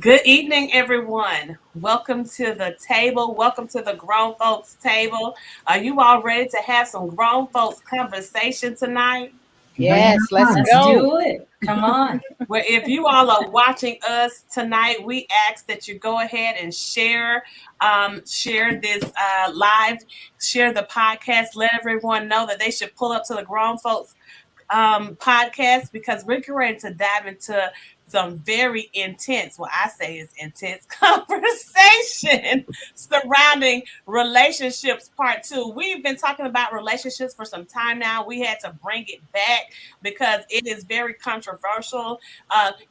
Good evening, everyone. Welcome to the table. Welcome to the Grown Folks table. Are you all ready to have some grown folks conversation tonight? Bring it Yes, let's on. Let's go. do it. Come on. Well, if you all are watching us tonight, we ask that you go ahead and share this live, share the podcast, let everyone know that they should pull up to the Grown Folks podcast because we're going to dive into some very intense, what I say is intense conversation surrounding relationships part two. We've been talking about relationships for some time now. We had to bring it back because it is very controversial.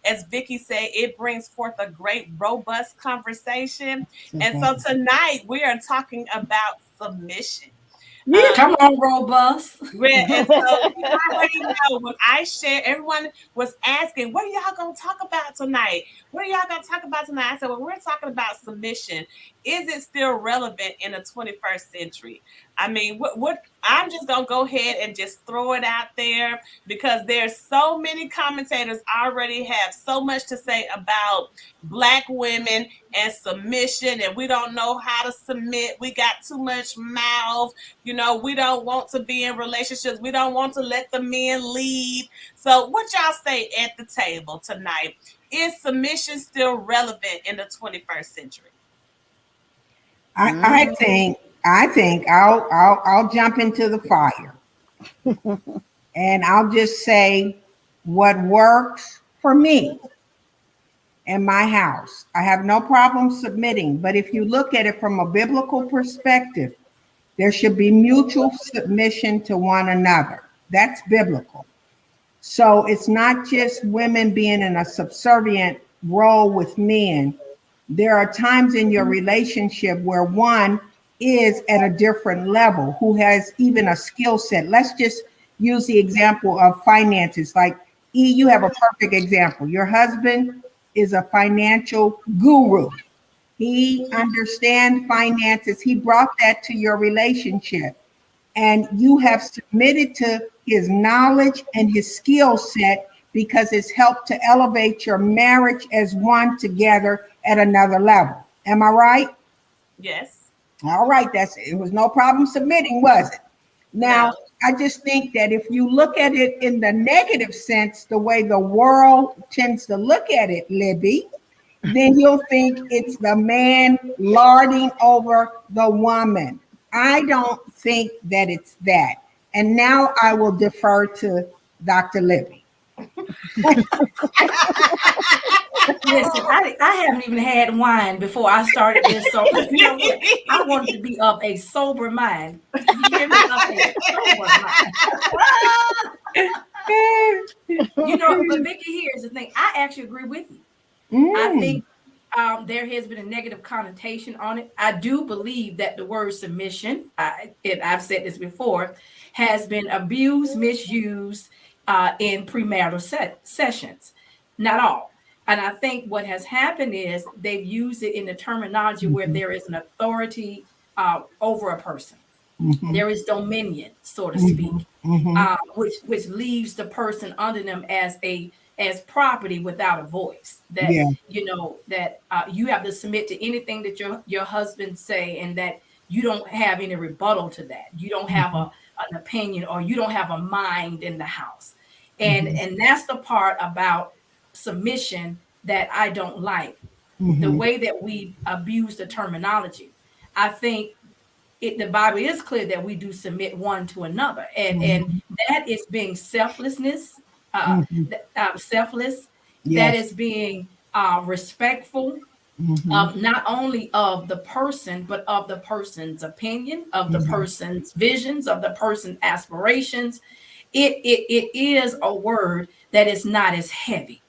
As Vicky said, it brings forth a great, robust conversation. And so tonight we are talking about submission. Yeah, come on, robust. And so you already know when I share, everyone was asking, what are y'all going to talk about tonight? What are y'all going to talk about tonight? I said, well, we're talking about submission. Is it still relevant in the 21st century? I mean, what I'm just going to go ahead and just throw it out there because there's so many commentators already have so much to say about Black women and submission, and we don't know how to submit. We got too much mouth. We don't want to be in relationships. We don't want to let the men lead. So what y'all say at the table tonight? Is submission still relevant in the 21st century? I think I'll jump into the fire, and I'll just say what works for me in my house. I have no problem submitting, but if you look at it from a biblical perspective, there should be mutual submission to one another. That's biblical. So it's not just women being in a subservient role with men. There are times in your relationship where one is at a different level, who has even a skill set. Let's just use the example of finances. Like you have a perfect example. Your husband is a financial guru. He understands finances. He brought that to your relationship. And you have submitted to his knowledge and his skill set because it's helped to elevate your marriage as one together at another level. Am I right? Yes. All right. It was no problem submitting, was it? Now, No. I just think that if you look at it in the negative sense, the way the world tends to look at it, Libby, then you'll think it's the man lording over the woman. I don't think that it's that. And now I will defer to Dr. Libby. Listen, I haven't even had wine before I started this, so you know what? I wanted to be of a sober mind. You hear me? Of a sober mind. But Vicky, here's the thing. I actually agree with you. I think there has been a negative connotation on it. I do believe that the word submission, I've said this before, has been abused, misused in premarital sessions. Not all. And I think what has happened is they've used it in the terminology where there is an authority over a person. There is dominion, so to speak, which leaves the person under them as property without a voice. That you have to submit to anything that your husband say, and that you don't have any rebuttal to that. You don't have an opinion, or you don't have a mind in the house. And that's the part about submission that I don't like. The way that we abuse the terminology. I think the Bible is clear that we do submit one to another, and that is being selflessness, selfless. Yes. That is being respectful of not only of the person, but of the person's opinion, of the person's visions, of the person's aspirations. It is a word that is not as heavy,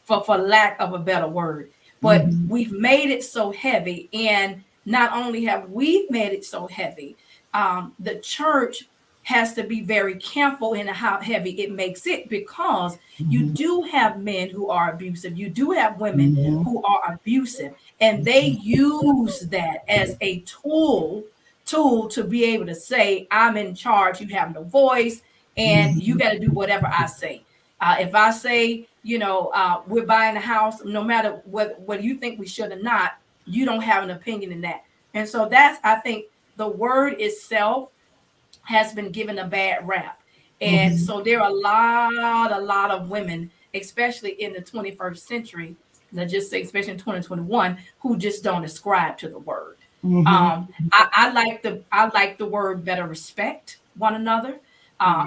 for lack of a better word. But we've made it so heavy, and not only have we made it so heavy, the church has to be very careful in how heavy it makes it, because you do have men who are abusive. You do have women who are abusive, and they use that as a tool to be able to say, I'm in charge, you have no voice, and you got to do whatever I say. If I say, we're buying a house, no matter whether you think we should or not, you don't have an opinion in that. And so I think the word itself has been given a bad rap. And so there are a lot of women, especially in the 21st century, let's just say, especially in 2021, who just don't ascribe to the word. I like the word better respect one another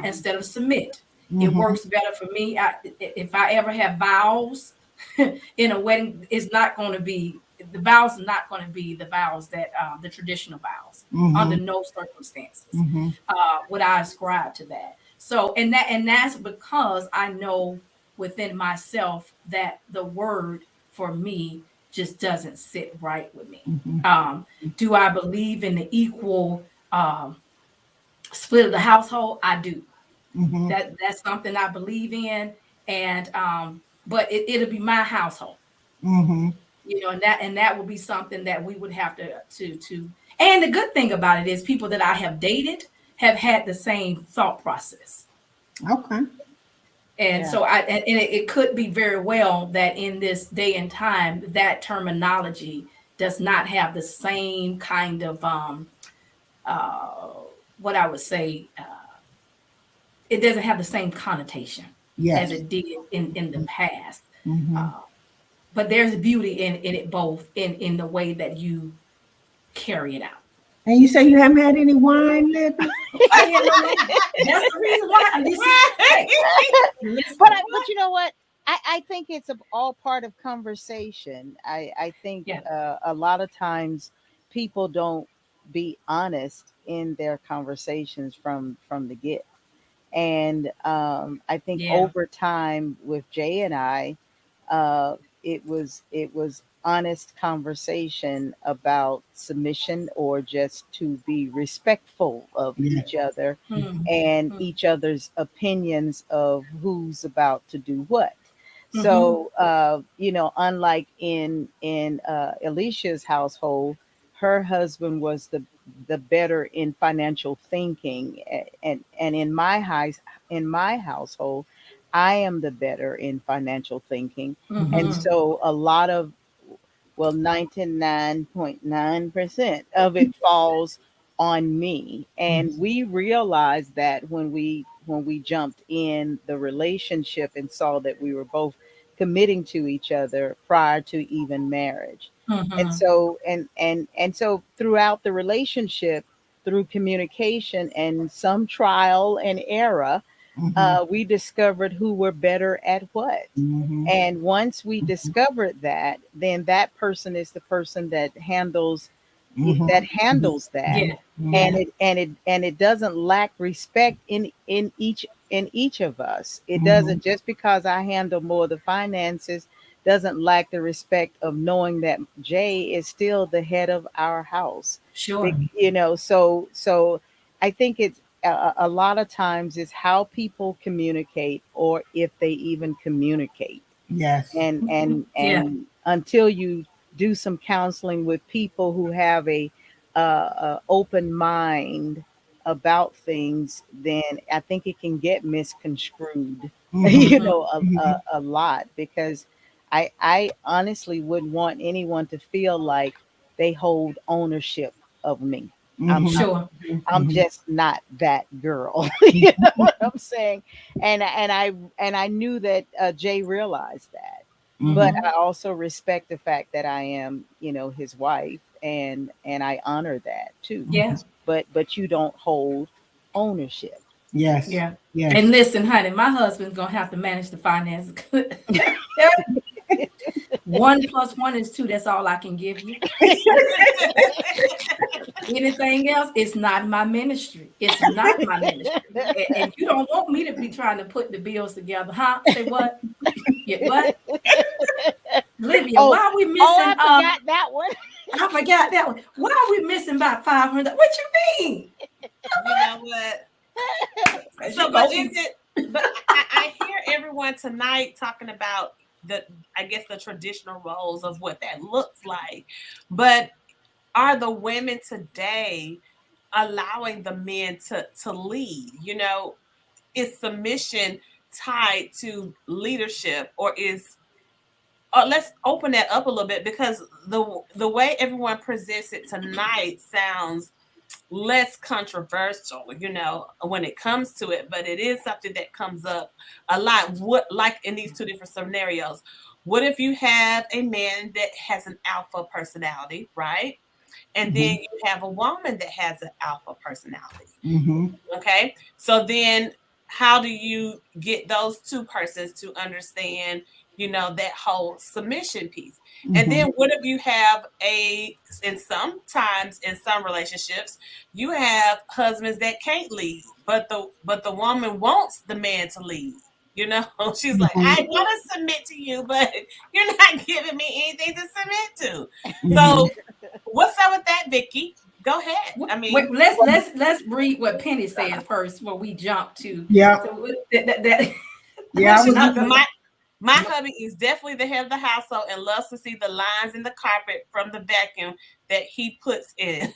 instead of submit. It works better for me. If I ever have vows in a wedding, the vows are not going to be the vows that the traditional vows. Under no circumstances would I ascribe to that. So, and that's because I know within myself that the word for me just doesn't sit right with me. Do I believe in the equal split of the household? I do. That's something I believe in, and but it'll be my household. And that will be something that we would have to. And the good thing about it is, people that I have dated have had the same thought process. Okay. And so it could be very well that in this day and time, that terminology does not have the same kind of what I would say. It doesn't have the same connotation as it did in the past. But there's beauty in it both in the way that you carry it out. And you say you haven't had any wine, Libby? That's the reason why. But you know what? I think it's all part of conversation. I think a lot of times people don't be honest in their conversations from the get. And I think over time with Jay and I, it was honest conversation about submission, or just to be respectful of each other and each other's opinions of who's about to do what. So unlike in Alicia's household, her husband was the better in financial thinking, and in my household, I am the better in financial thinking. And so a lot of, 99.9% of it falls on me. And we realized that when we jumped in the relationship and saw that we were both committing to each other prior to even marriage. And so and so throughout the relationship, through communication and some trial and error, we discovered who were better at what. And once we discovered that, then that person is the person that handles that. And it doesn't lack respect in each of us. It doesn't, just because I handle more of the finances, doesn't lack the respect of knowing that Jay is still the head of our house. Sure. So I think it's a lot of times is how people communicate, or if they even communicate. Yes. And until you do some counseling with people who have a open mind about things, then I think it can get misconstrued, a lot, because I honestly wouldn't want anyone to feel like they hold ownership of me. I'm just not that girl. You know what I'm saying? And I knew that Jay realized that. But I also respect the fact that I am, his wife, and I honor that too. Yes. But you don't hold ownership. Yes. Yeah. Yes. And listen, honey, my husband's gonna have to manage the finances. 1 + 1 is 2. That's all I can give you. Anything else, it's not my ministry. It's not my ministry. And you don't want me to be trying to put the bills together, huh? Say what? Yeah, what? Olivia, why are we missing? I forgot that one. I forgot that one. Why are we missing about 500? What you mean? You know what? So, but is it? But I hear everyone tonight talking about the traditional roles of what that looks like. But are the women today allowing the men to lead? Is submission tied to leadership, or is let's open that up a little bit, because the way everyone presents it tonight sounds less controversial, when it comes to it, but it is something that comes up a lot. What, like in these two different scenarios, what if you have a man that has an alpha personality, right? And then you have a woman that has an alpha personality. Okay. So then how do you get those two persons to understand, that whole submission piece? And then what if you have in some relationships, you have husbands that can't lead, but the woman wants the man to lead. She's like, I want to submit to you, but you're not giving me anything to submit to. So what's up with that, Vicky? Go ahead. I mean, wait, let's read what Penny says first before we jump to. Yeah. So my hubby is definitely the head of the household and loves to see the lines in the carpet from the vacuum that he puts in.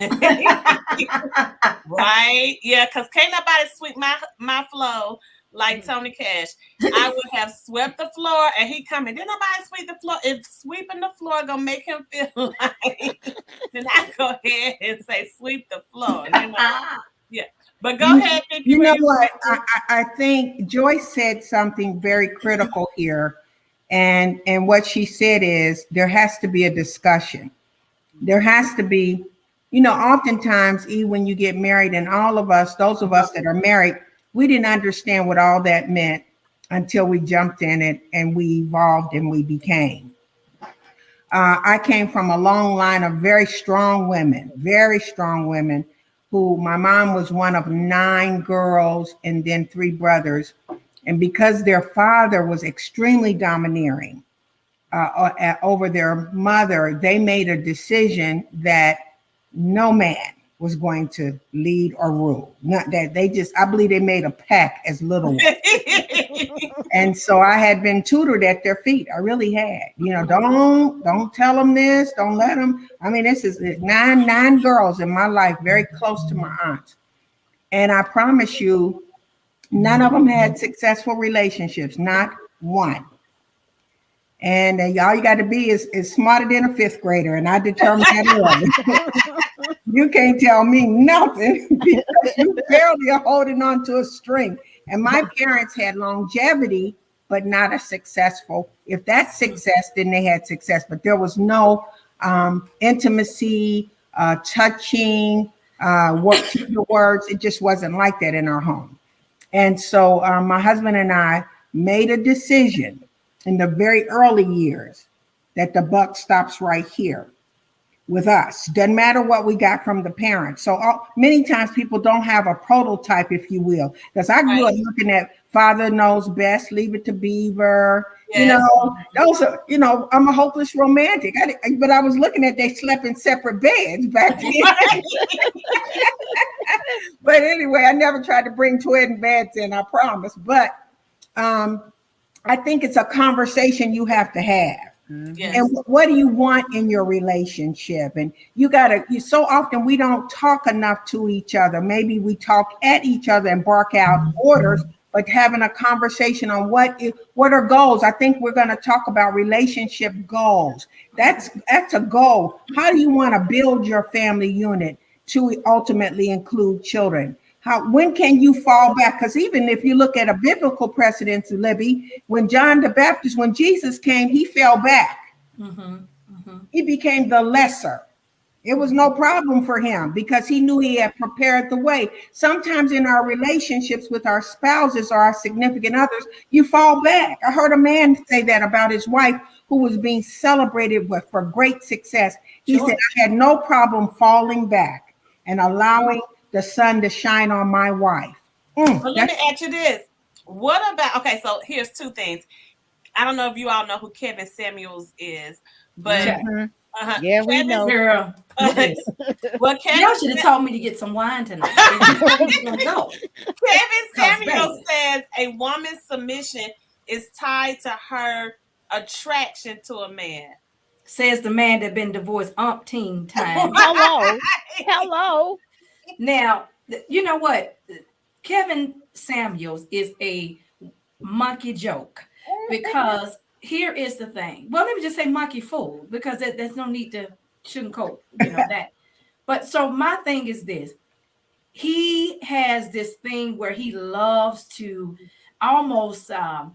Right? Yeah, because can't nobody sweep my floor like Tony Cash. I would have swept the floor, and he come in. Didn't nobody sweep the floor? If sweeping the floor gonna make him feel like, then I go ahead and say sweep the floor. Yeah. But go ahead, Vicky. You know what? I think Joyce said something very critical here, and what she said is there has to be a discussion. There has to be, oftentimes, even when you get married, and all of us, those of us that are married, we didn't understand what all that meant until we jumped in it and we evolved and we became. I came from a long line of very strong women, who my mom was one of 9 girls and then 3 brothers. And because their father was extremely domineering over their mother, they made a decision that no man was going to lead or rule. Not that I believe they made a pact as little ones. And so I had been tutored at their feet. I really had, don't tell them this, don't let them. I mean, this is 9 girls in my life, very close to my aunts. And I promise you, none of them had successful relationships, not one. And all you got to be is smarter than a 5th grader. And I determined that early. You can't tell me nothing because you barely are holding on to a string. And my parents had longevity, but not a successful. If that's success, then they had success. But there was no intimacy, touching, words. It just wasn't like that in our home. And so my husband and I made a decision in the very early years that the buck stops right here with us. Doesn't matter what we got from the parents. So many times people don't have a prototype, if you will, because I grew up looking at Father Knows Best, Leave It to Beaver. Yes. Those are, I'm a hopeless romantic. But I was looking at they slept in separate beds back then. But anyway, I never tried to bring twin beds in, I promise. But I think it's a conversation you have to have. Yes. And what do you want in your relationship? And so often we don't talk enough to each other. Maybe we talk at each other and bark out orders, but having a conversation on what are goals. I think we're going to talk about relationship goals. That's a goal. How do you want to build your family unit to ultimately include children? When can you fall back? Because even if you look at a biblical precedent, Libby, when John the Baptist, when Jesus came, he fell back. He became the lesser. It was no problem for him because he knew he had prepared the way. Sometimes in our relationships with our spouses or our significant others, you fall back. I heard a man say that about his wife who was being celebrated for great success. He said, I had no problem falling back and allowing the sun to shine on my wife. Well, let me ask you this. What about, so here's 2 things. I don't know if you all know who Kevin Samuels is, but yeah, we know. Girl. Well, Y'all should have told me to get some wine tonight. Kevin Samuels says a woman's submission is tied to her attraction to a man. Says the man that been divorced umpteen times. Hello. Now, you know what? Kevin Samuels is a monkey joke, because here is the thing. Well, let me just say monkey fool, because there's no need to sugarcoat, that. But so my thing is this: he has this thing where he loves to almost uh,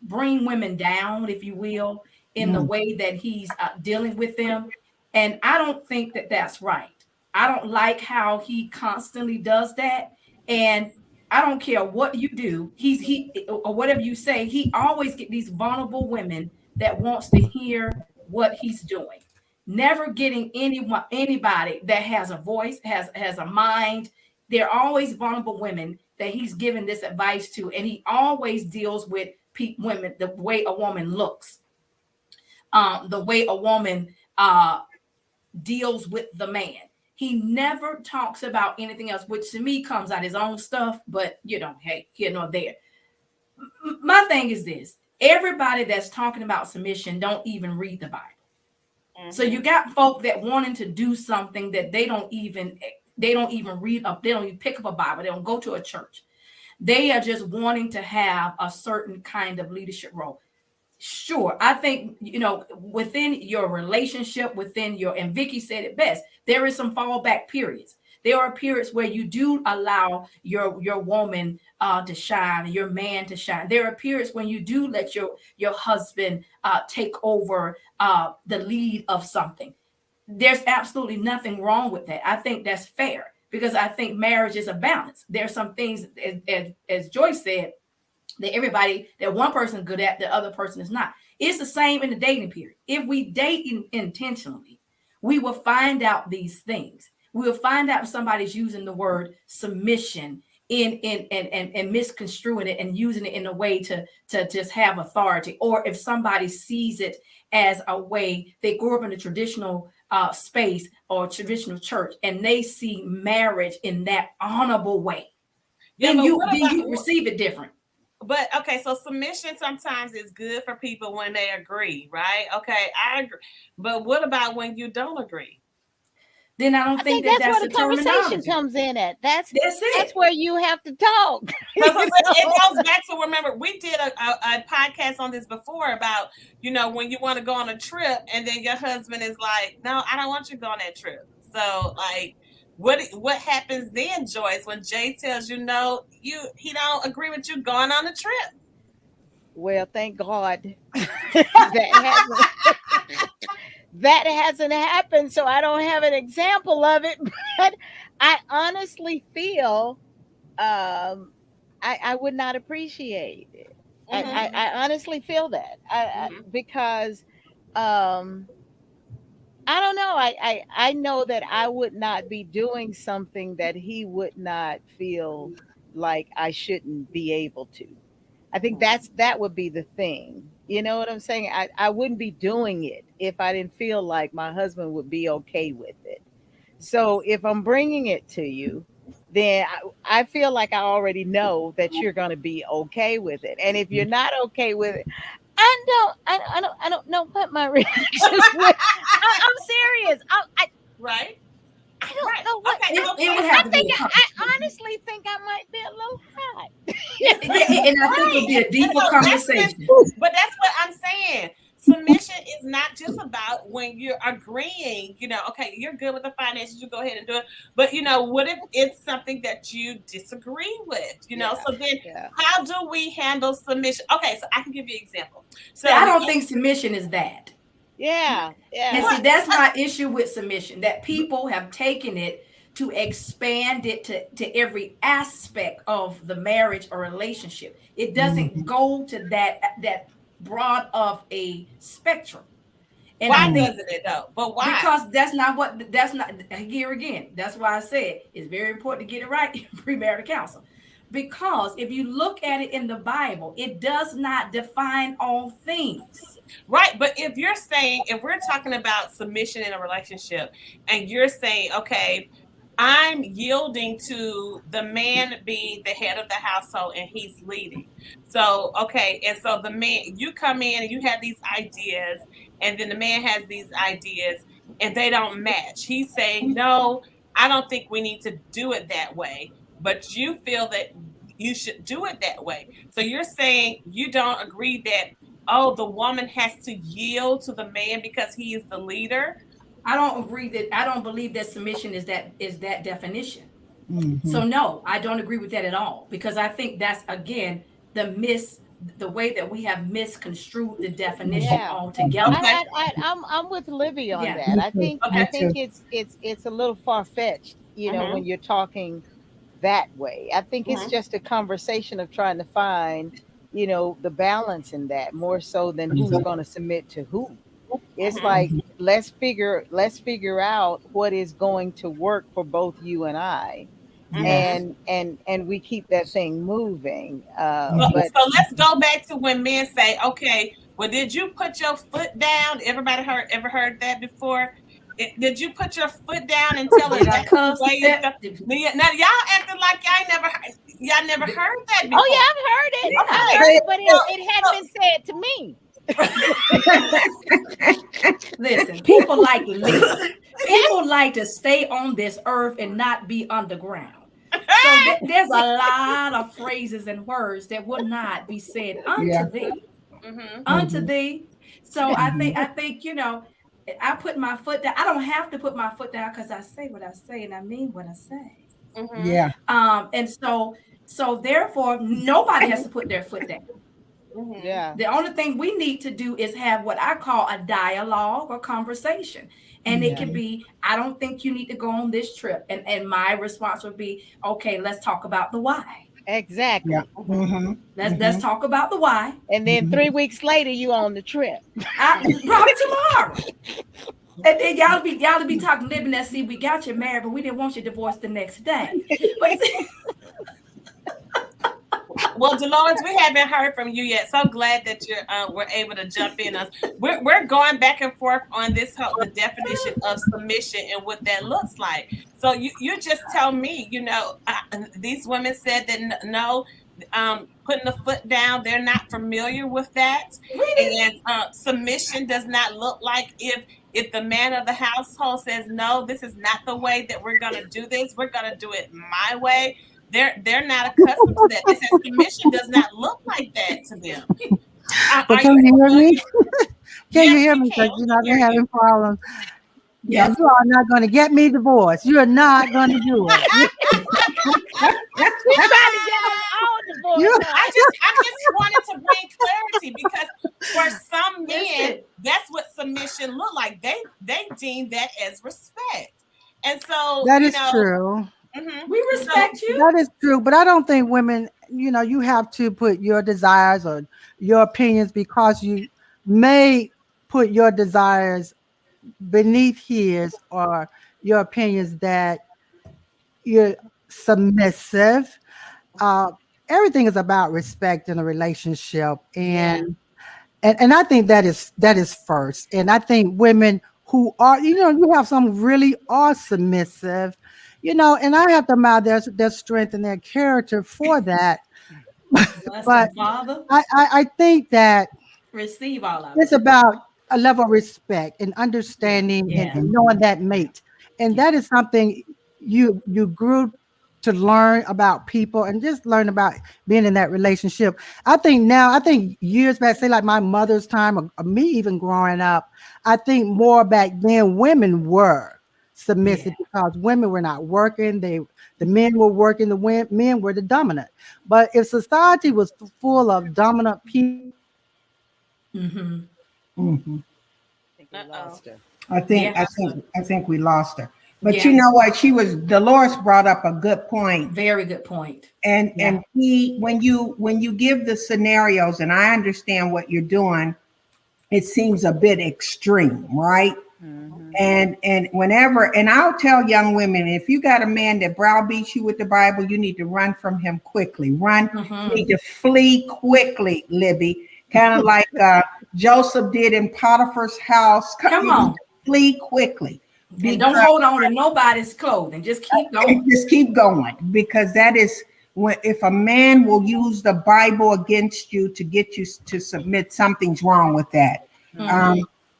bring women down, if you will, in the Mm. way that he's dealing with them. And I don't think that that's right. I don't like how he constantly does that. And I don't care what you do, he or whatever you say, he always get these vulnerable women that wants to hear what he's doing. Never getting anybody that has a voice, has a mind. They're always vulnerable women that he's giving this advice to, and he always deals with women the way a woman looks, the way a woman deals with the man. He never talks about anything else, which to me comes out his own stuff. But hey, here nor there. My thing is this: everybody that's talking about submission don't even read the Bible. So you got folk that wanting to do something that they don't even read up. They don't even pick up a Bible. They don't go to a church. They are just wanting to have a certain kind of leadership role. Sure, I think within your relationship, and Vicky said it best. There is some fallback periods. There are periods where you do allow your woman to shine, your man to shine. There are periods when you do let your husband take over the lead of something. There's absolutely nothing wrong with that. I think that's fair, because I think marriage is a balance. There's some things, as Joyce said, that one person is good at, the other person is not. It's the same in the dating period. If we date intentionally, we will find out these things. We will find out if somebody's using the word submission and misconstruing it and using it in a way to just have authority, or if somebody sees it as a way, they grew up in a traditional space or traditional church, and they see marriage in that honorable way. Then you receive it different. But okay, so submission sometimes is good for people when they agree, right? Okay, I agree. But what about when you don't agree? Then I don't think that's where the the conversation terminology. comes in at. That's it. where you have to talk. It goes back to, remember, we did a podcast on this before about, when you want to go on a trip and then your husband is like, no, I don't want you to go on that trip. So like, what happens then, Joyce, when Jay tells you no, he don't agree with you going on the trip? Well, thank God that hasn't happened, so I don't have an example of it. But I honestly feel I would not appreciate it. I honestly feel that because I don't know. I know that I would not be doing something that he would not feel like I shouldn't be able to. I think that would be the thing. You know what I'm saying? I wouldn't be doing it if I didn't feel like my husband would be okay with it. So if I'm bringing it to you, then I feel like I already know that you're going to be okay with it. And if you're not okay with it, I don't know what my reaction would. I'm serious. Right. I don't know what. Okay, it would have to be. I honestly think I might be a little hot. And I think it would be a deeper conversation. But that's what I'm saying. Submission is not just about when you're agreeing, okay, you're good with the finances, you go ahead and do it. But what if it's something that you disagree with? So then how do we handle submission? Okay, so I can give you an example. So I don't think submission is that. Yeah. And see, that's my issue with submission, that people have taken it to expand it to every aspect of the marriage or relationship. It doesn't go to that broad of a spectrum. And why doesn't it though? But why? Because that's not here again. That's why I said it's very important to get it right in premarital counsel. Because if you look at it in the Bible, it does not define all things. Right. But if we're talking about submission in a relationship and you're saying, okay, I'm yielding to the man being the head of the household and he's leading. So, okay. And so the man, you come in and you have these ideas, and then the man has these ideas and they don't match. He's saying, no, I don't think we need to do it that way. But you feel that you should do it that way. So you're saying you don't agree that, oh, the woman has to yield to the man because he is the leader? I don't agree that I don't believe that submission is that definition. Mm-hmm. So no, I don't agree with that at all, because I think that's again the way that we have misconstrued the definition Yeah. altogether. Okay. I'm with Livy on Yeah. that. I think Okay. it's a little far fetched, you know, Mhm. when you're talking that way. I think it's Mhm. just a conversation of trying to find, you know, the balance in that more so than who's going to submit to who. It's Mhm. like let's figure out what is going to work for both you and I, Yes. and we keep that thing moving. So, But so let's go back to when men say, okay, well, did you put your foot down? Everybody ever heard that before? Did you put your foot down and tell her Did I that's the cuss? way it's done? Now y'all acting like y'all never heard that before. oh yeah, I've heard it. Okay. I've heard it, but it hadn't been said to me. Listen, people like to live. People like to stay on this earth and not be underground. So there's a lot of phrases and words that will not be said Yeah. unto thee. Mhm. Unto thee. So I think you know, I put my foot down. I don't have to put my foot down because I say what I say and I mean what I say. Mhm. Yeah. And so therefore nobody has to put their foot down. Mhm. Yeah. The only thing we need to do is have what I call a dialogue or conversation. And it can be, I don't think you need to go on this trip. And my response would be, okay, let's talk about the why. Exactly. Yeah. Mm-hmm. Let's talk about the why. And then 3 weeks later, you on the trip. Probably tomorrow. And then y'all be talking, living that, see, we got you married, but we didn't want you divorced the next day. But see, Well, Dolores, we haven't heard from you yet. So glad that you were able to jump in. We're going back and forth on the definition of submission and what that looks like. So you just tell me, you know, these women said that no, putting the foot down, they're not familiar with that, and submission does not look like if the man of the household says no, this is not the way that we're gonna do this. We're gonna do it my way. They're not accustomed to that. They said submission does not look like that to them. But can you hear me? Can Yes, you hear we me? can. Because you know I've We can been hear you. having problems. Yes. You are not going to get me divorced. You are not going to do it. We're trying to get them all divorced. You- I just wanted to bring clarity because for some men, that's what submission look like. They deem that as respect, and so That you is know, true. mhm. we respect you. That is true. But I don't think women, you know, you have to put your desires or your opinions because you may put your desires beneath his or your opinions that you're submissive. Uh, Everything is about respect in a relationship, and I think that is first. And I think women who are, you know, you have some really are submissive, you know, and I have to admire their strength and their character for that. Bless But them, Father. I think that Receive all of it's it. about a level of respect and understanding Yeah. and knowing that mate. And that is something you grew to learn about people and just learn about being in that relationship. I think years back, say like my mother's time or me even growing up, I think more back then women were submissive because women were not working. The men were working, men were the dominant. But if society was full of dominant people, Mm-hmm. Mm-hmm. I think we lost her. I think we lost her. But Yeah. you know what? Dolores brought up a good point. Very good point. And when you give the scenarios, and I understand what you're doing, it seems a bit extreme, right? Mhm. And whenever, and I'll tell young women, if you got a man that browbeats you with the Bible, you need to run from him quickly. You need to flee quickly, Libby. Kind of like Joseph did in Potiphar's house. Come on. Flee quickly. And don't hold on to nobody's clothing. Just keep going. Just keep going, because that is if a man will use the Bible against you to get you to submit, something's wrong with that.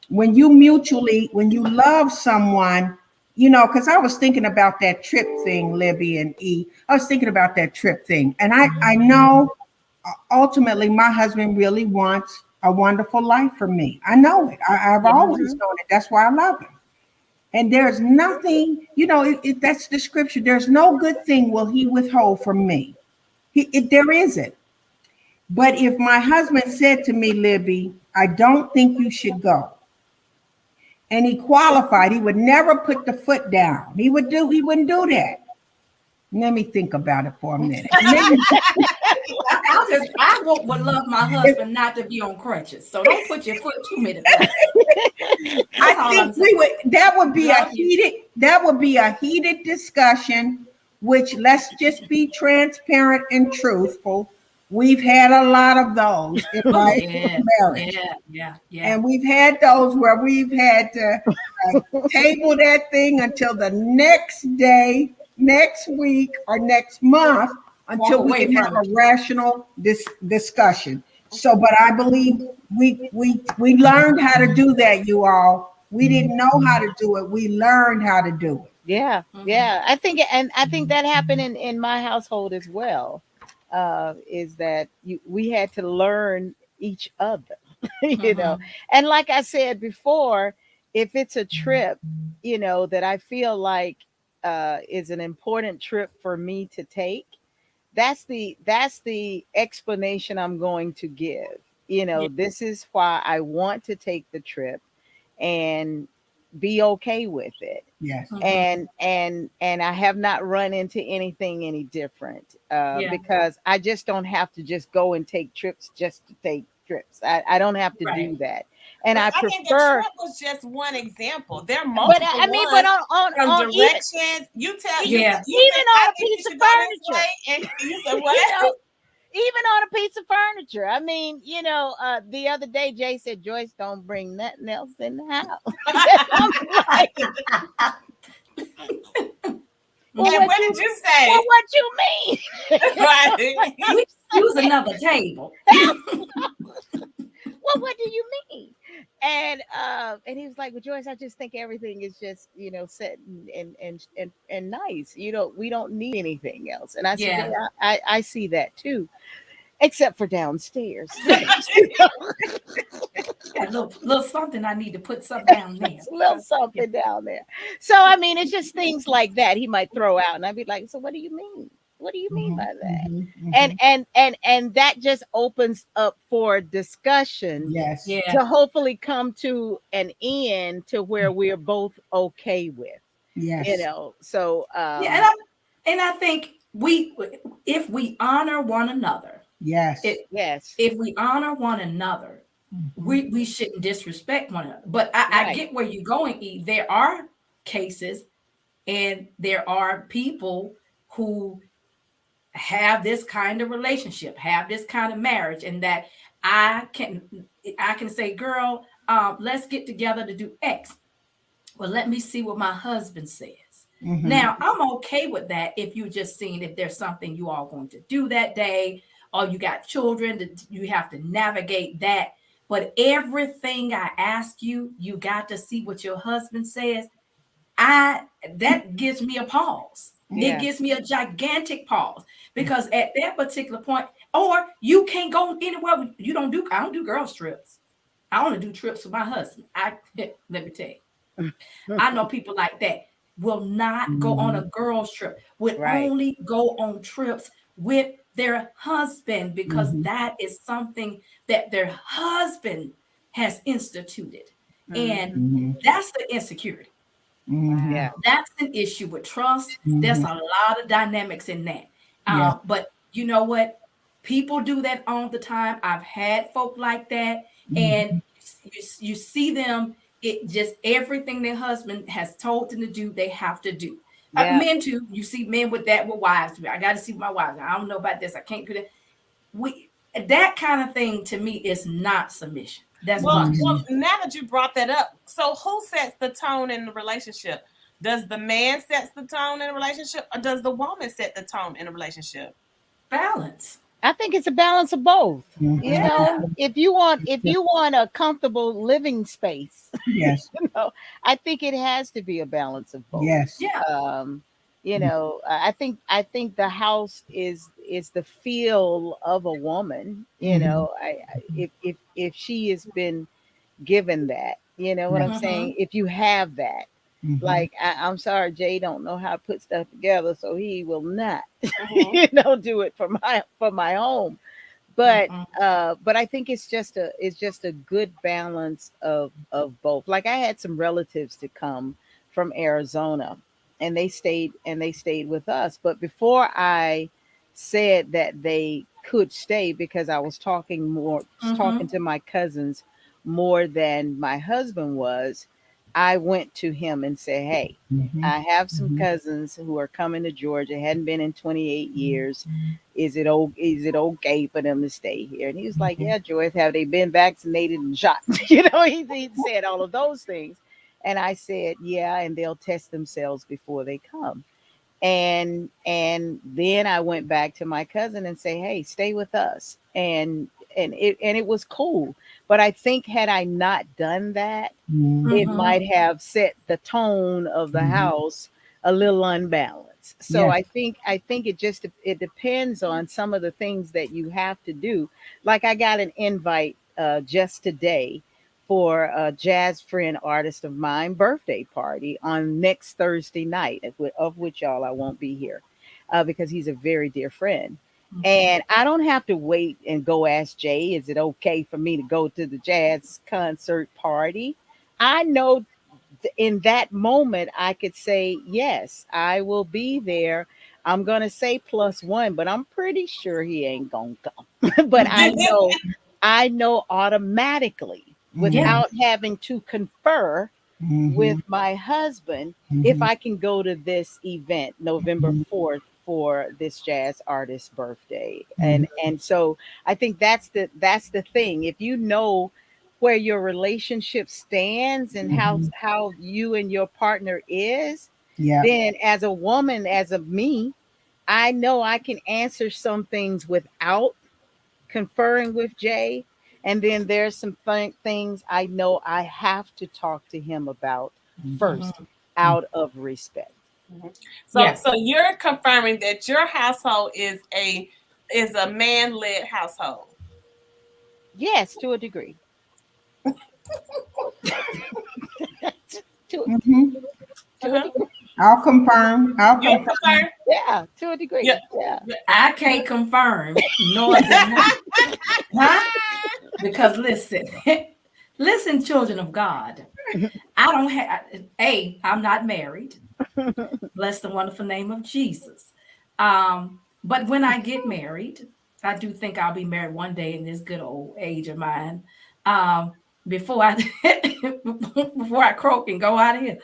When you love someone, because I was thinking about that trip thing, Libby and E. I was thinking about that trip thing. And I know ultimately my husband really wants a wonderful life for me. I know it. I've always known it. That's why I love him. And there's nothing, that's the scripture. There's no good thing will he withhold from me. There isn't. But if my husband said to me, Libby, I don't think you should go, and he qualified, he would never put the foot down. He wouldn't do that. Let me think about it for a minute. I would love my husband not to be on crutches. So don't put your foot too many places. I think that would be a heated discussion, which, let's just be transparent and truthful. We've had a lot of those in my marriage. Yeah. And we've had those where we've had to table that thing until the next day, next week, or next month, until we can have a rational discussion. So, but I believe we learned how to do that, you all. We didn't know how to do it. We learned how to do it. Yeah. I think that happened in my household as well. Is that we had to learn each other, and like I said before, if it's a trip, that I feel like is an important trip for me to take, that's the explanation I'm going to give. This is why I want to take the trip, and be okay with it. Yes. And I have not run into anything any different, because I just don't have to just go and take trips just to take trips. I don't have to do that. And I prefer. Think the trip was just one example. There are multiple. But I mean, but on directions, you tell even on a piece of furniture. And you said what? Even on a piece of furniture. I mean, the other day Jay said, Joyce, don't bring nothing else in the house. I'm like, well, what did you say? Well, what you mean? Right. Use another table. Well, what do you mean? And he was like, well, Joyce, I just think everything is just, set and nice. We don't need anything else. And I said, I see that too, except for downstairs. A little something I need to put something down there. A little something down there. So I mean, it's just things like that he might throw out, and I'd be like, so what do you mean? What do you mean by that? And that just opens up for discussion. Yes. To hopefully come to an end to where we're both okay with. Yes. So and I think if we honor one another. Yes. If we honor one another, we shouldn't disrespect one another. But I get where you're going, E. There are cases and there are people who have this kind of relationship, have this kind of marriage, and that I can say, girl, let's get together to do X. Well, let me see what my husband says. Now, I'm okay with that if you're just seeing if there's something you all going to do that day, or you got children that you have to navigate that. But everything I ask you, you got to see what your husband says. That gives me a pause. It gives me a gigantic pause, because at that particular point, or you can't go anywhere. I don't do girls trips. I only do trips with my husband. Let me tell you, I know people like that will not go on a girls trip, would only go on trips with their husband, because that is something that their husband has instituted. And that's the insecurity. Yeah, that's an issue with trust. There's a lot of dynamics in that. But you know what? People do that all the time. I've had folk like that, and you see them. It just everything their husband has told them to do, they have to do. Men too. You see men with wives. I got to see my wives. I don't know about this. I can't do that. That kind of thing to me is not submission. That's well, now that you brought that up, so who sets the tone in the relationship? Does the man set the tone in a relationship, or does the woman set the tone in a relationship? Balance. I think it's a balance of both. You Mhm. know, if you want a comfortable living space, Yes. you know, I think it has to be a balance of both. Yes. Yeah. Um, I think the house is the feel of a woman. You Mhm. know, if she has been given that, you know what I'm Yes. Mm-hmm. saying? If you have that, Mhm. like I'm sorry, Jay don't know how to put stuff together, so he will not, Mhm. do it for my home. but Mm-hmm. but I think it's just a good balance of both. Like I had some relatives to come from Arizona, and they stayed with us. But before I said that they could stay, because I was talking Mm-hmm. to my cousins more than my husband was, I went to him and said, "Hey, Mhm. I have some Mhm. cousins who are coming to Georgia, hadn't been in 28 years. Is it okay for them to stay here?" And he was like, Mhm. "Yeah, Joyce, have they been vaccinated and shot?" He said all of those things. And I said, "Yeah, and they'll test themselves before they come." And then I went back to my cousin and say, "Hey, stay with us." And it was cool. But I think had I not done that, Mhm. it Mm-hmm. might have set the tone of the Mhm. house a little unbalanced. So Yes. I think it depends on some of the things that you have to do. Like I got an invite just today for a jazz friend artist of mine birthday party on next Thursday night, of which y'all I won't be here because he's a very dear friend. And I don't have to wait and go ask Jay, is it okay for me to go to the jazz concert party? I know in that moment I could say, yes, I will be there. I'm going to say plus one, but I'm pretty sure he ain't going to come. But I know automatically Yeah. Mhm. without having to confer with Mhm. my husband if Mhm. I can go to this event November Mhm. 4th for this jazz artist's birthday. Mhm. And so I think that's the thing. If you know where your relationship stands and how Mhm. how you and your partner is, Yeah. then as a woman, as a me, I know I can answer some things without conferring with Jay. And then there's some things I know I have to talk to him about Mhm. first, Mm-hmm. out of respect. Mhm. So, Yeah. so you're confirming that your household is a man-led household. Yes, to a degree. to, Mhm. to a Uh-huh. degree. I'll confirm. I'll You're confirm. confirmed. Yeah, to a Yeah. degree. Yeah. Yeah. I can't confirm nor deny. Huh? Because listen, listen, children of God. I don't have I'm not married. Bless the wonderful name of Jesus. But when I get married, I do think I'll be married one day in this good old age of mine. Um, before I before I croak and go out of here.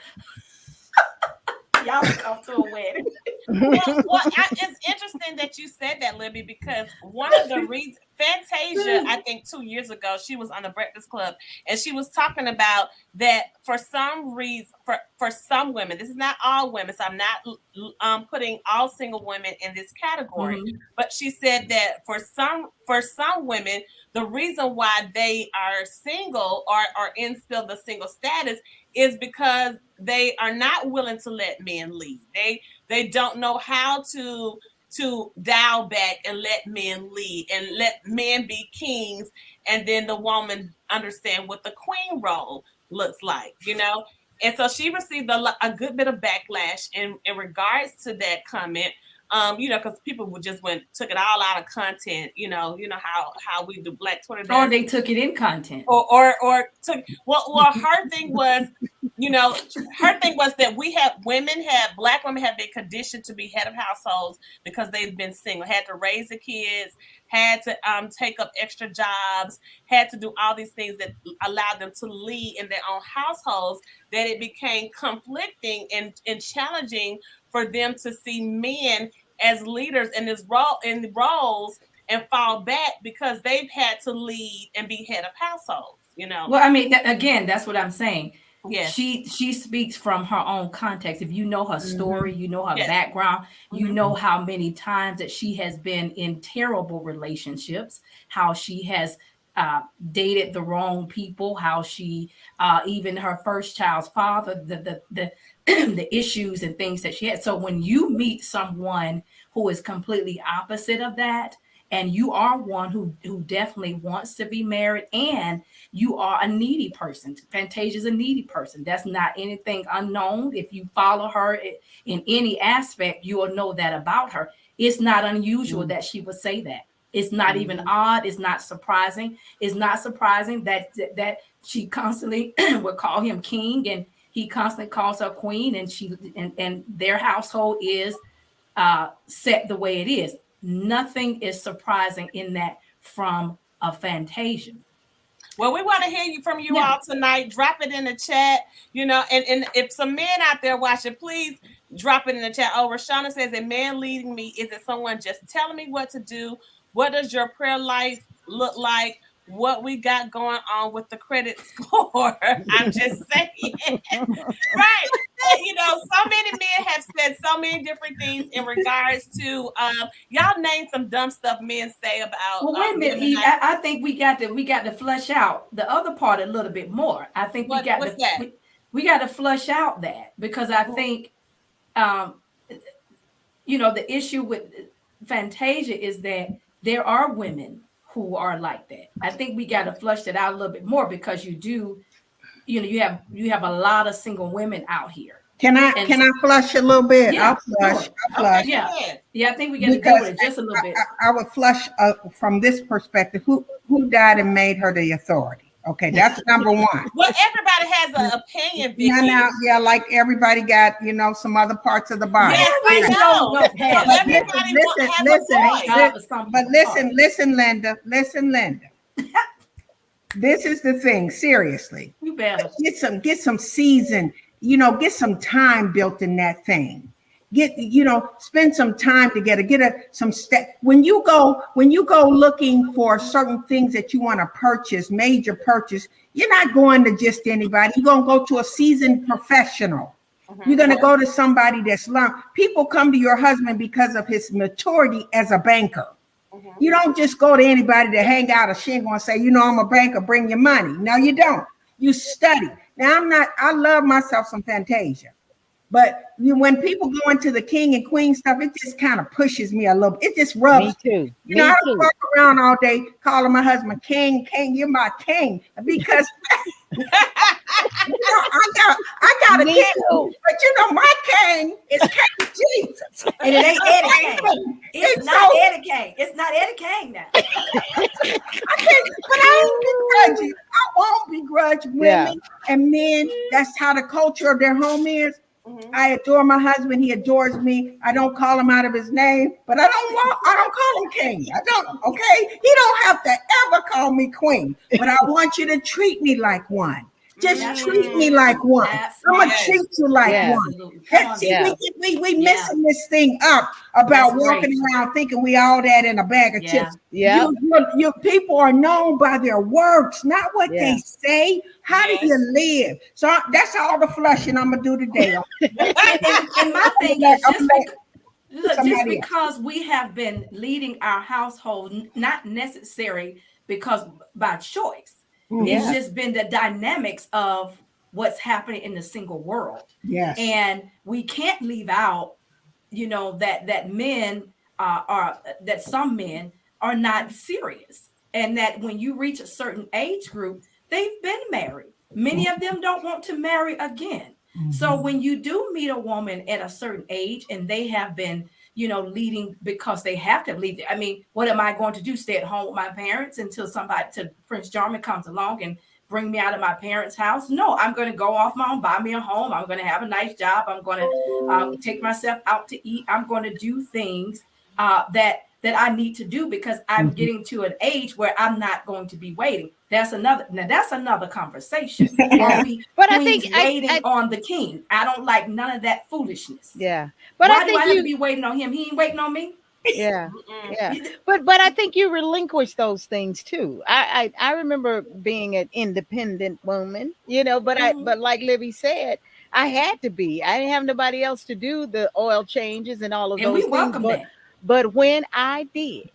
Y'all can come to a wedding. It's interesting that you said that, Libby, because one of the reasons Fantasia, I think 2 years ago, she was on the Breakfast Club, and she was talking about that for some reason, for some women, this is not all women, so I'm not putting all single women in this category, Mhm. but she said that for some women, the reason why they are single or are in still the single status is because they are not willing to let men lead. They don't know how to dial back and let men lead and let men be kings, and then the woman understand what the queen role looks like. And so she received a good bit of backlash in regards to that comment. Because people would just took it all out of content. How we do Black Twitter Or does, they took it in content. or took well her thing was, you know her thing was that black women have been conditioned to be head of households because they've been single, had to raise the kids, had to take up extra jobs, had to do all these things that allowed them to lead in their own households, that it became conflicting and challenging for them to see men as leaders in the roles, and fall back because they've had to lead and be head of households. Well, I mean, again, that's what I'm saying. Yes. She speaks from her own context. If you know her story, you know her Yes. background, you Mhm. know how many times that she has been in terrible relationships, how she has dated the wrong people, how she even her first child's father, the the issues and things that she had. So when you meet someone who is completely opposite of that, and you are one who definitely wants to be married, and you are a needy person. Fantasia is a needy person. That's not anything unknown. If you follow her in any aspect, you will know that about her. It's not unusual that she would say that. It's not even odd. It's not surprising. It's not surprising that she constantly would call him king, and he constantly calls her queen, and and their household is set the way it is. Nothing is surprising in that from a Fantasia. Well, we want to hear you from you Yeah. all tonight. Drop it in the chat, and if some men out there watching, please drop it in the chat. Oh, Rashana says, a man leading me, is it someone just telling me what to do? What does your prayer life look like? What we got going on with the credit score? I'm just saying. Right. So many men have said so many different things in regards to y'all name some dumb stuff men say about Well, wait a minute, women. I think we got to flesh out the other part a little bit more. I think What's that? we got to flush out that, because I think the issue with Fantasia is that there are women who are like that. I think we got to flush that out a little bit more, because you have a lot of single women out here. Can I flush a little bit? Yeah, I'll flush. sure. I'll flush. Yeah, I think we got to deal Because with it just a little bit. I would flush from this perspective. Who died and made her the authority? Okay, that's number one. Well, everybody has an opinion, Vicky. Yeah, like everybody got some other parts of the body. Yes, I know. But listen, Linda. This is the thing. Seriously, you better get some season. Get some time built in that thing. Spend some time together. Some step. When you go looking for certain things that you want to purchase, major purchase, you're not going to just anybody. You're gonna go to a seasoned professional. You're gonna go to somebody that's learned. People come to your husband because of his maturity as a banker. You don't just go to anybody to hang out a shingle and say, I'm a banker, bring your money. No, you don't. You study. Now, I love myself some Fantasia. But when people go into the king and queen stuff, it just kind of pushes me a little. It just rubs. Me too. I don't walk around all day calling my husband king, you're my king. Because I got a king. But my king is King Jesus. And it ain't Eddie King. It's not Eddie King. It's not Eddie King now. But I don't begrudge you. I won't begrudge women and men. That's how the culture of their home is. I adore my husband. He adores me. I don't call him out of his name, but I don't call him king. I don't. Okay, he don't have to ever call me queen. But I want you to treat me like one. Just treat me like one. I'm gonna treat you like one. We missing this thing up about walking around thinking we all that in a bag of chips. Yeah. You people are known by their works, not what they say. How do you live? So that's all the flushing I'm gonna do today. And my thing is just because we have been leading our household, not necessary because by choice. It's just been the dynamics of what's happening in the single world. Yes. And we can't leave out, that men that some men are not serious. And that when you reach a certain age group, they've been married. Many of them don't want to marry again. So when you do meet a woman at a certain age and they have been, leading because they have to lead. I mean, what am I going to do? Stay at home with my parents until Prince Charming comes along and bring me out of my parents' house? No, I'm going to go off my own, buy me a home. I'm going to have a nice job. I'm going to take myself out to eat. I'm going to do things that I need to do because I'm getting to an age where I'm not going to be waiting. That's another conversation. But I think waiting on the king. I don't like none of that foolishness. Yeah. But why do I have to be waiting on him? He ain't waiting on me. Yeah. Mm-mm. Yeah. But I think you relinquish those things too. I remember being an independent woman, but like Libby said, I had to be. I didn't have nobody else to do the oil changes and all of And we those things. welcome that. But when I did,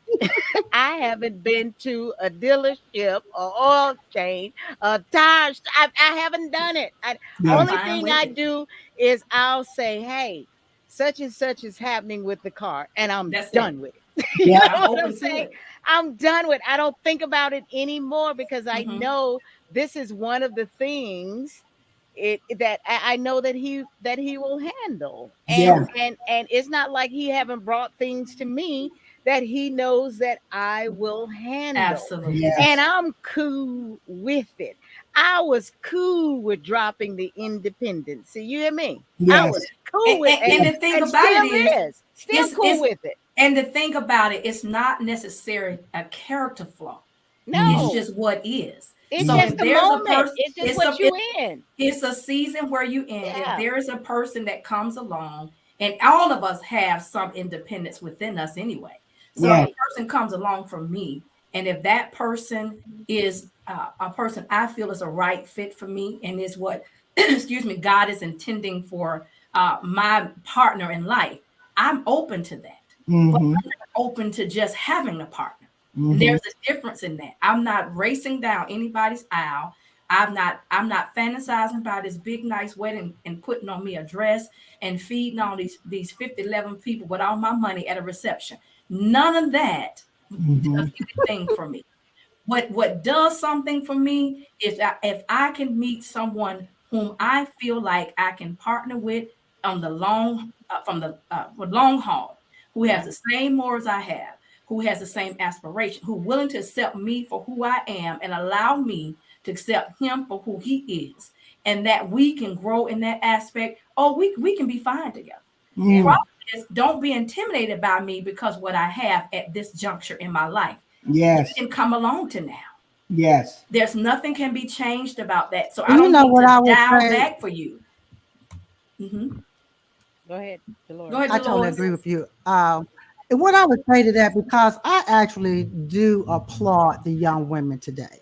I haven't been to a dealership, or oil change, a tire. I haven't done it. I'm Yes. Only fine thing with I it. do is I'll say, "Hey, such and such is happening with the car," and I'm That's it. done with it. You Yeah. know I'm what I'm open to saying? it. I'm done with. I don't think about it anymore because I Hmm. know this is one of the things that I know that he will handle, and Yeah. Sure. and it's not like he haven't brought things to me that he knows that I will handle, Absolutely. and Yes. I'm cool with it. I was cool with dropping the independency. You hear me? I Yes. was cool with, And Yes. the thing and about it still is still cool it's with it. and the thing about it, it's not necessarily a character flaw. It's Mhm. No, just what is. it's So Mhm. just if a there's a moment. person, It's just what you in. it's a season where you in. If Yeah, there is a person that comes along, and all of us have some independence within us anyway. So if Yes. a right. person comes along from me, and if that person is a person I feel is a right fit for me, and is what, excuse me, God is intending for my partner in life, I'm open to that. But Mhm. I'm not open to just having a partner. And Mhm. there's a difference in that. I'm not racing down anybody's aisle. I'm not fantasizing about this big nice wedding and putting on me a dress and feeding all these 50, 11 people with all my money at a reception. None of that does Mhm. anything for me. What does something for me is if I can meet someone whom I feel like I can partner with on the long from the long haul, who has the same morals I have, who has the same aspiration, who willing to accept me for who I am and allow me to accept him for who he is, and that we can grow in that aspect. Oh, we can be fine together. Yeah. Mm. Problem is, don't be intimidated by me because what I have at this juncture in my life. You Yes. can come along to now. Yes. There's nothing can be changed about that. So I You don't know need what to I would dial say? back for you. Hmm. Go ahead, Go Dolores. ahead, I totally Dolores. agree with you. And what I would say to that, because I actually do applaud the young women today,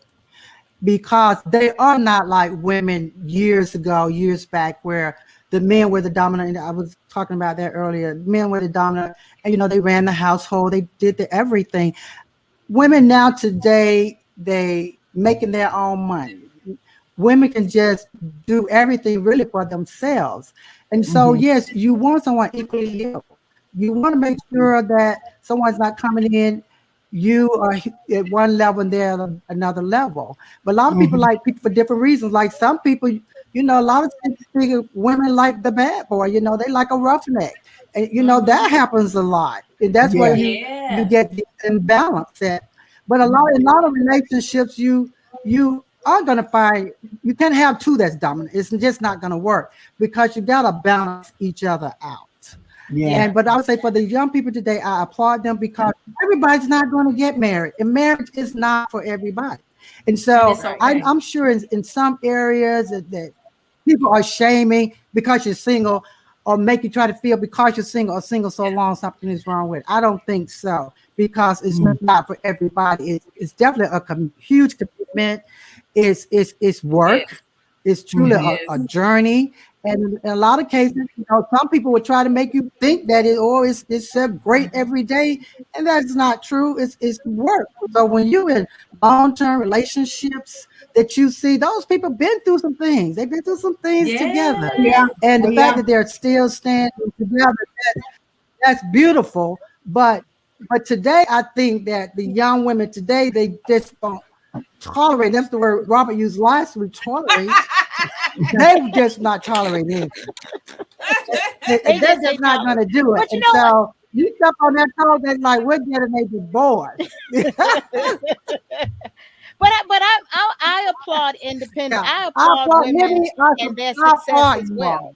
because they are not like women years ago, years back, where the men were the dominant. I was talking about that earlier. Men were the dominant, and they ran the household, they did the everything. Women now today, they making their own money. Women can just do everything really for themselves. And so, Mhm. yes, you want someone equally yoked. You want to make sure that someone's not coming in, you are at one level and they're at another level. But a lot of people Mhm. like people for different reasons. Like some people, a lot of women like the bad boy, they like a roughneck. And that Hmm. happens a lot. And that's where Yeah. you Yes. get the imbalance at. But a lot of relationships, you are gonna find you can't have two that's dominant. It's just not gonna work because you gotta balance each other out. Yeah. Yeah. And but I would say for the young people today, I applaud them because everybody's not going to get married, and marriage is not for everybody. And And so it's Right. okay. I'm sure in some areas that people are shaming because you're single, or make you try to feel because you're single or single so long something is wrong with it. I don't think so, because it's Mm. not for everybody. It's definitely a huge commitment. It's Yes, work. It's truly Mhm. a yes. journey. And in a lot of cases, some people would try to make you think that it's so great every day, and that's not true. It's work. So when you in long-term relationships that you see, those people been through some things. They've been through some things together, Yes. Yeah. and the fact Yeah. that they're still standing together, that's beautiful. But today, I think that the young women today, they just don't tolerate. That's the word Robert used last week. Tolerate. They're just not tolerating anything. They They're just just ain't not going tolerant. to do it. But you And know what? so you step on that toe, that's like we're getting a divorce. But I applaud independent. Yeah, I I applaud applaud women Libby. and their I success applaud as you well. all.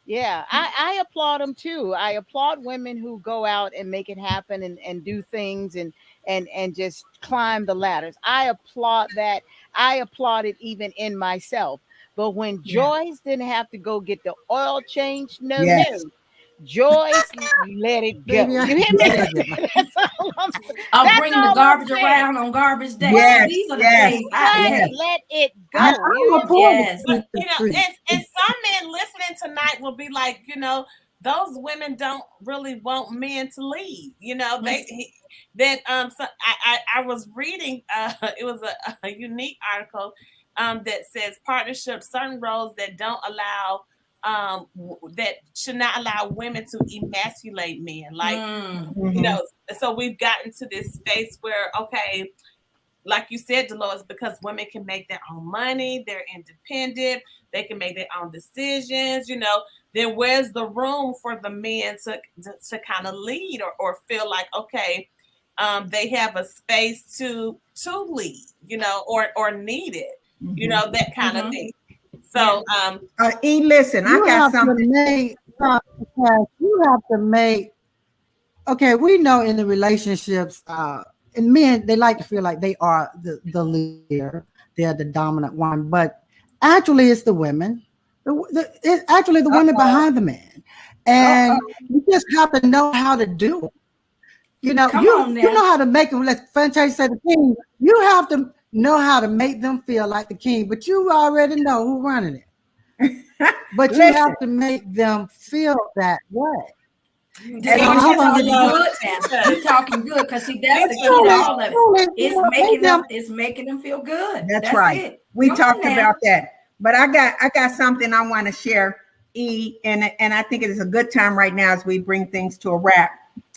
Yeah, I applaud them too. I applaud women who go out and make it happen and do things and just climb the ladders. I applaud that. I applaud it even in myself. But when Yeah. Joyce didn't have to go get the oil change, no, Yes. no. Joyce, let it go. Baby, You hear me? That's all I'm saying. I'm That's bringing the all I'm garbage saying. around on garbage day. Yes, These are the yes, things yes. Let it go. I'm You a hear me? pull Yes. the You know, tree. and some men listening tonight will be like, those women don't really want men to lead. So I was reading. It was a unique article that says partnerships, certain roles that don't allow that should not allow women to emasculate men. Like, so we've gotten to this space where, okay, like you said, Dolores, because women can make their own money, they're independent, they can make their own decisions, then where's the room for the men to kind of lead or feel like, okay, they have a space to lead, or need it, that kind of thing. So, Listen, I You got have to something. make. You have to make. Okay, we know in the relationships, and men they like to feel like they are the leader, they're the dominant one, but actually it's the women. It's actually the women behind the man, and you just have to know how to do it. Come on You know now. how to make them. Let's franchise say the king. You have to know how to make them feel like the king, but you already know who's running it. But you have to make them feel that way. You're talking good now. You're talking good because see that's the key to all of it. It's making them feel good. That's right. It. We Come talked on now. about that. But I got something I want to share, and I think it is a good time right now as we bring things to a wrap.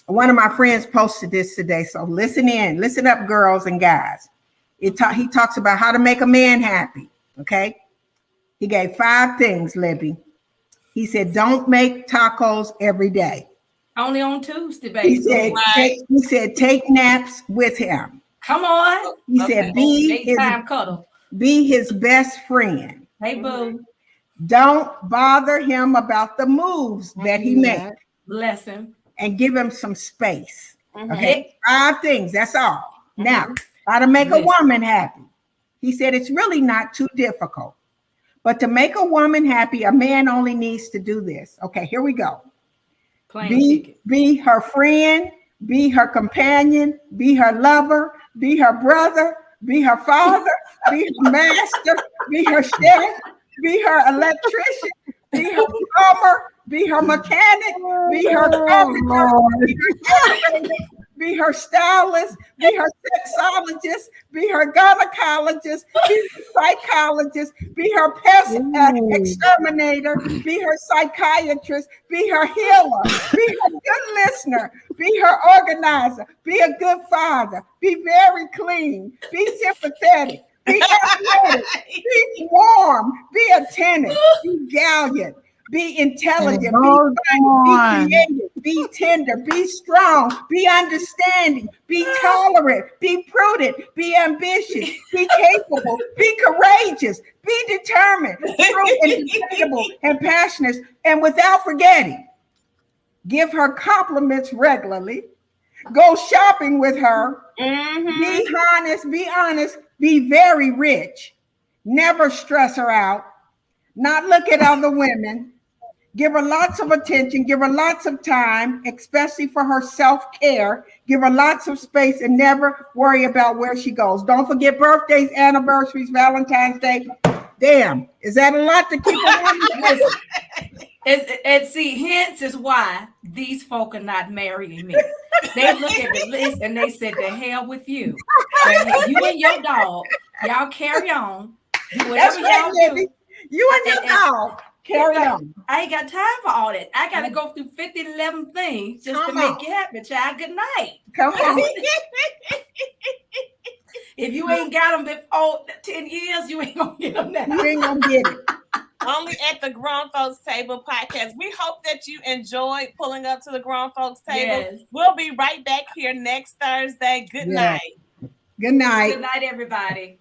One of my friends posted this today, so listen up, girls and guys. He talks about how to make a man happy. Okay, he gave 5 things, Libby. He said, don't make tacos every day. Only on Tuesday, baby. He said, take naps with him. Come on. He said, be his best friend. Hey, boo. Don't bother him about the moves that he makes. Bless him. And give him some space. Okay, 5 things. That's all. Now, how to make a woman happy. He said it's really not too difficult. But to make a woman happy, a man only needs to do this. Okay, here we go. Be her friend, be her companion, be her lover, be her brother, be her father, be her master, be her chef, be her electrician, be her plumber, be her mechanic, be her carpenter, be her stylist, be her sexologist, be her gynecologist, be her psychologist, be her pest exterminator, be her psychiatrist, be her healer, be her good listener, be her organizer, be a good father, be very clean, be sympathetic, be athletic, be warm, be attentive, be gallant, be intelligent, be funny, be creative, be tender, be strong, be understanding, be tolerant, be prudent, be ambitious, be capable, be courageous, be determined, true and dependable and passionate, and without forgetting, give her compliments regularly, go shopping with her, be honest, be very rich, never stress her out, not look at other women, give her lots of attention, give her lots of time, especially for her self-care, give her lots of space, and never worry about where she goes. Don't forget birthdays, anniversaries, Valentine's Day. Damn, is that a lot to keep a and see, hence is why these folk are not marrying me. They look at the list and they said, the hell with you. You and your dog, y'all carry on. Do whatever y'all do. You and your dog. Carry on. I ain't got time for all that. I got to go through 11 things just to make you happy, child. Good night. Come on. If you ain't got them before 10 years, you ain't going to get them now. You ain't going to get it. Only at the Grown Folks Table podcast. We hope that you enjoyed pulling up to the Grown Folks Table. Yes. We'll be right back here next Thursday. Good night. Good night. Good night, everybody.